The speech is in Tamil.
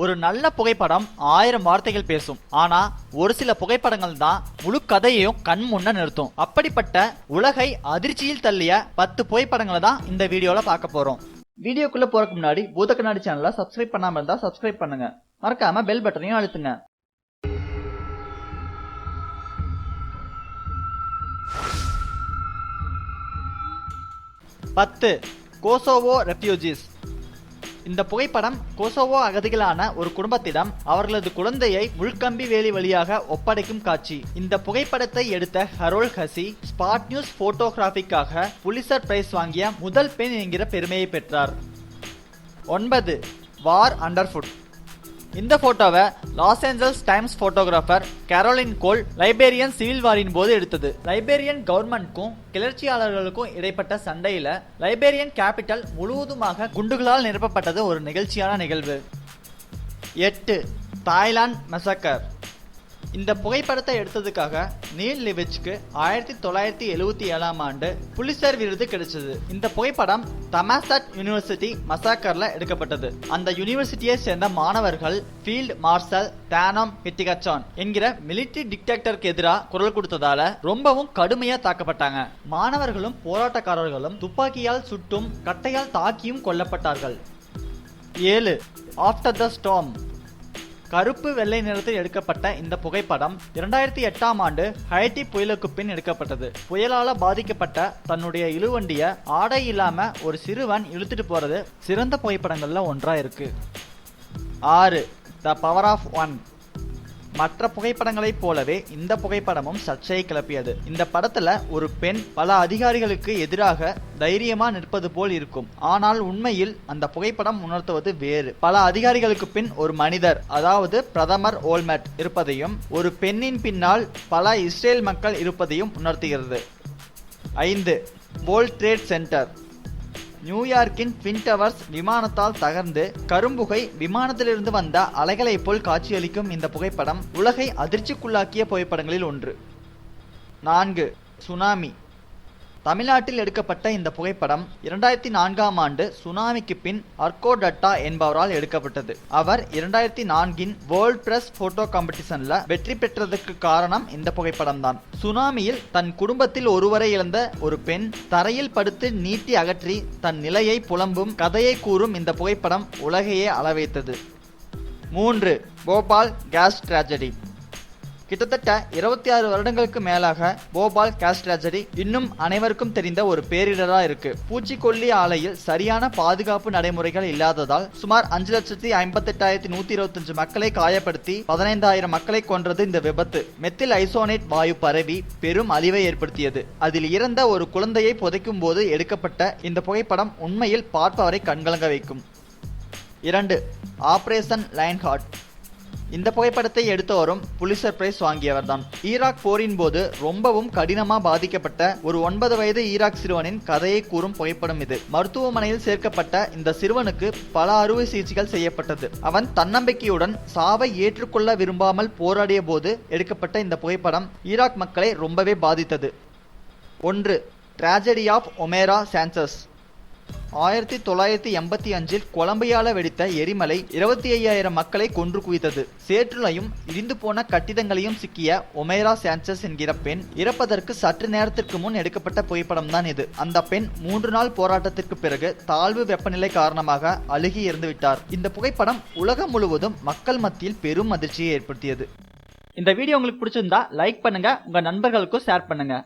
ஒரு நல்ல புகைப்படம் 1000 வார்த்தைகள் பேசும். ஆனா ஒரு சில புகைப்படங்கள் தான் முழு கதையையும் கண் முன்ன நிறுத்தும். அப்படிப்பட்ட உலகை அதிர்ச்சியில் தள்ளிய 10 புகைப்படங்களை தான் இந்த வீடியோல பார்க்க போறோம். வீடியோக்குள்ள போறதுக்கு முன்னாடி பூத கண்ணாடி சேனலை சப்ஸ்கிரைப் பண்ணாம இருந்தா சப்ஸ்கிரைப் பண்ணுங்க. மறக்காம பெல் பட்டனையும் அழுத்துங்க. 10 கோசோவோ ரெஃப்யூஜிஸ். இந்த புகைப்படம் கோசோவோ அகதிகளான ஒரு குடும்பத்திடம் அவர்களது குழந்தையை முள்கம்பி வேலி வழியாக ஒப்படைக்கும் காட்சி. இந்த புகைப்படத்தை எடுத்த ஹரோல் ஹசி ஸ்பாட் நியூஸ் போட்டோகிராஃபிக்காக புலிட்சர் பிரைஸ் வாங்கிய முதல் பெண் என்கிற பெருமையை பெற்றார். 9 வார் அண்டர்ஃபுட். இந்த போட்டோவை Los Angeles Times photographer Carolyn Cole Liberian civil வாரின் போது எடுத்தது. லைபேரியன் கவர்மெண்ட்க்கும் கிளர்ச்சியாளர்களுக்கும் இடைப்பட்ட சண்டையில லைபேரியன் கேபிட்டல் முழுவதுமாக குண்டுகளால் நிரப்பப்பட்டது ஒரு நிகழ்ச்சியான நிகழ்வு. 8 தாய்லாந்து மெசக்கர். இந்த புகைப்படத்தை எடுத்ததுக்காக நீல் லிவிச்க்கு 1977ஆம் ஆண்டு புலிட்சர் விருது கிடைச்சது. இந்த புகைப்படம் தமாசட் யூனிவர்சிட்டி மசாக்கர்ல எடுக்கப்பட்டது. அந்த யூனிவர்சிட்டியை சேர்ந்த மாணவர்கள் ஃபீல்ட் மார்ஷல் தானம் ஹிட்டிகச்சான் என்கிற மிலிட்டரி டிக்டேட்டருக்கு எதிராக குரல் கொடுத்ததால ரொம்பவும் கடுமையா தாக்கப்பட்டாங்க. மாணவர்களும் போராட்டக்காரர்களும் துப்பாக்கியால் சுட்டும் கட்டையால் தாக்கியும் கொல்லப்பட்டார்கள். 7 ஆஃப்டர் த ஸ்டார்ம். கருப்பு வெள்ளை நிறத்தில் எடுக்கப்பட்ட இந்த புகைப்படம் 2008ஆம் ஆண்டு ஹைட்டி புயலுக்கு பின் எடுக்கப்பட்டது. புயலால பாதிக்கப்பட்ட தன்னுடைய இழுவண்டிய ஆடை இல்லாம ஒரு சிறுவன் இழுத்துட்டு போறது சிறந்த புகைப்படங்கள்ல ஒன்றா இருக்கு. 6 த பவர் ஆஃப் ஒன். மற்ற புகைப்படங்களைப் போலவே இந்த புகைப்படமும் சர்ச்சையை கிளப்பியது. இந்த படத்துல ஒரு பெண் பல அதிகாரிகளுக்கு எதிராக தைரியமா நிற்பது போல் இருக்கும். ஆனால் உண்மையில் அந்த புகைப்படம் உணர்த்துவது வேறு. பல அதிகாரிகளுக்கு பின் ஒரு மனிதர், அதாவது பிரதமர் ஓல்மெர்ட் இருப்பதையும் ஒரு பெண்ணின் பின்னால் பல இஸ்ரேல் மக்கள் இருப்பதையும் உணர்த்துகிறது. 5 வேர்ல்ட் ட்ரேட் சென்டர். நியூயார்க்கின் ட்வின் டவர்ஸ் விமானத்தால் தகர்ந்து கரும்புகை விமானத்திலிருந்து வந்த அலைகளை போல் காட்சியளிக்கும் இந்த புகைப்படம் உலகை அதிர்ச்சிக்குள்ளாக்கிய புகைப்படங்களில் ஒன்று. 4 சுனாமி. தமிழ்நாட்டில் எடுக்கப்பட்ட இந்த புகைப்படம் 2004ஆம் ஆண்டு சுனாமிக்கு பின் அர்கோடட்டா என்பவரால் எடுக்கப்பட்டது. அவர் 2004இன் வேர்ல்ட் பிரஸ் போட்டோ காம்படிஷன்ல வெற்றி பெற்றதற்கு காரணம் இந்த புகைப்படம் தான். சுனாமியில் தன் குடும்பத்தில் ஒருவரை இழந்த ஒரு பெண் தரையில் படுத்து நீட்டி அகற்றி தன் நிலையை புலம்பும் கதையை கூறும் இந்த புகைப்படம் உலகையே அளவைத்தது. 3 போபால் கேஸ் டிராஜடி. கிட்டத்தட்ட 26 வருடங்களுக்கு மேலாக போபால் கேஸ் டிராஜடி இன்னும் அனைவருக்கும் தெரிந்த ஒரு பேரிடரா இருக்கு. பூச்சிக்கொல்லி ஆலையில் சரியான பாதுகாப்பு நடைமுறைகள் இல்லாததால் சுமார் 5,58,125 மக்களை காயப்படுத்தி 15,000 மக்களை கொன்றது இந்த விபத்து. மெத்தில் ஐசோனேட் வாயு பரவி பெரும் அழிவை ஏற்படுத்தியது. அதில் இறந்த ஒரு குழந்தையை புதைக்கும் போது எடுக்கப்பட்ட இந்த புகைப்படம் உண்மையில் பார்ப்பவரை கண்கலங்க வைக்கும். 2 ஆபரேஷன் லைன் ஹார்ட். இந்த புகைப்படத்தை எடுத்தவரும் புலிட்சர் பிரைஸ் வாங்கியவர் தான். ஈராக் போரின் போது ரொம்பவும் கடினமா பாதிக்கப்பட்ட ஒரு 9 வயது ஈராக் சிறுவனின் கதையை கூறும் புகைப்படம் இது. மருத்துவமனையில் சேர்க்கப்பட்ட இந்த சிறுவனுக்கு பல அறுவை சிகிச்சைகள் செய்யப்பட்டது. அவன் தன்னம்பிக்கையுடன் சாவை ஏற்றுக்கொள்ள விரும்பாமல் போராடிய போது எடுக்கப்பட்ட இந்த புகைப்படம் ஈராக் மக்களை ரொம்பவே பாதித்தது. 1 டிராஜடி ஆஃப் ஒமேரா சான்சஸ். 1985இல் கொலம்பியால வெடித்த எரிமலை 25,000 மக்களை கொன்று குவித்தது. சேற்றுலையும் இடிந்து போன கட்டிடங்களையும் சிக்கிய ஒமேரா சான்சஸ் என்கிற பெண் இறப்பதற்கு சற்று நேரத்திற்கு முன் எடுக்கப்பட்ட புகைப்படம் தான் இது. அந்த பெண் 3 நாள் போராட்டத்திற்கு பிறகு தாழ்வு வெப்பநிலை காரணமாக அழுகி இறந்து விட்டார். இந்த புகைப்படம் உலகம் முழுவதும் மக்கள் மத்தியில் பெரும் அதிர்ச்சியை ஏற்படுத்தியது. இந்த வீடியோ உங்களுக்கு பிடிச்சிருந்தா லைக் பண்ணுங்க, உங்க நண்பர்களுக்கும் ஷேர் பண்ணுங்க.